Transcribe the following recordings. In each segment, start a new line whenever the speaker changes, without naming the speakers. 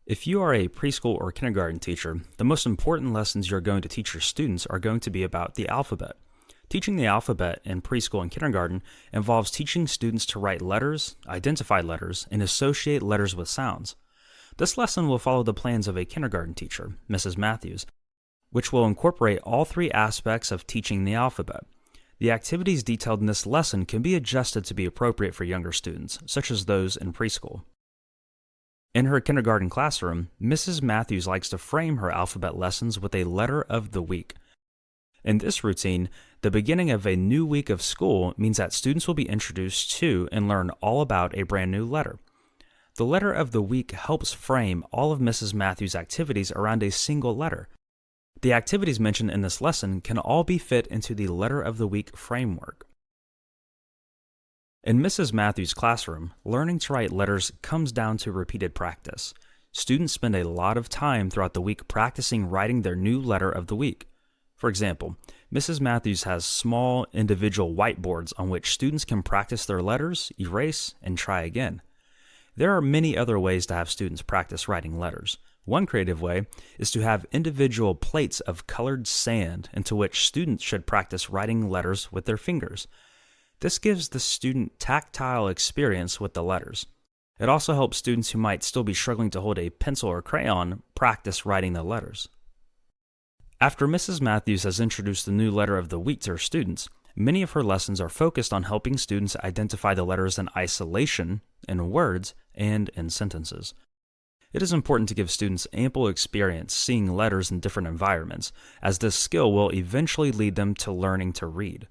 If you are a preschool or kindergarten teacher, the most important lessons you're going to teach your students are going to be about the alphabet. Teaching the alphabet in preschool and kindergarten involves teaching students to write letters, identify letters, and associate letters with sounds. This lesson will follow the plans of a kindergarten teacher, Mrs. Matthews, which will incorporate all three aspects of teaching the alphabet. The activities detailed in this lesson can be adjusted to be appropriate for younger students, such as those in preschool. In her kindergarten classroom, Mrs. Matthews likes to frame her alphabet lessons with a letter of the week. In this routine, the beginning of a new week of school means that students will be introduced to and learn all about a brand new letter. The letter of the week helps frame all of Mrs. Matthews' activities around a single letter. The activities mentioned in this lesson can all be fit into the letter of the week framework. In Mrs. Matthews' classroom, learning to write letters comes down to repeated practice. Students spend a lot of time throughout the week practicing writing their new letter of the week. For example, Mrs. Matthews has small individual whiteboards on which students can practice their letters, erase, and try again. There are many other ways to have students practice writing letters. One creative way is to have individual plates of colored sand into which students should practice writing letters with their fingers. This gives the student tactile experience with the letters. It also helps students who might still be struggling to hold a pencil or crayon practice writing the letters. After Mrs. Matthews has introduced the new letter of the week to her students, many of her lessons are focused on helping students identify the letters in isolation, in words, and in sentences. It is important to give students ample experience seeing letters in different environments, as this skill will eventually lead them to learning to read.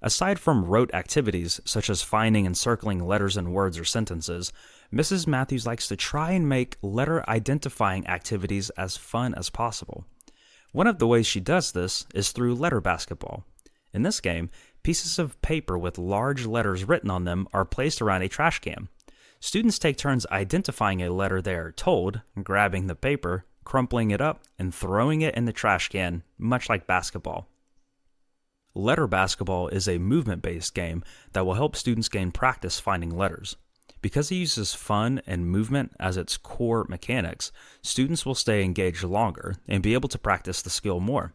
Aside from rote activities, such as finding and circling letters in words or sentences, Mrs. Matthews likes to try and make letter identifying activities as fun as possible. One of the ways she does this is through letter basketball. In this game, pieces of paper with large letters written on them are placed around a trash can. Students take turns identifying a letter they are told, grabbing the paper, crumpling it up, and throwing it in the trash can, much like basketball. Letter basketball is a movement-based game that will help students gain practice finding letters. Because it uses fun and movement as its core mechanics, students will stay engaged longer and be able to practice the skill more.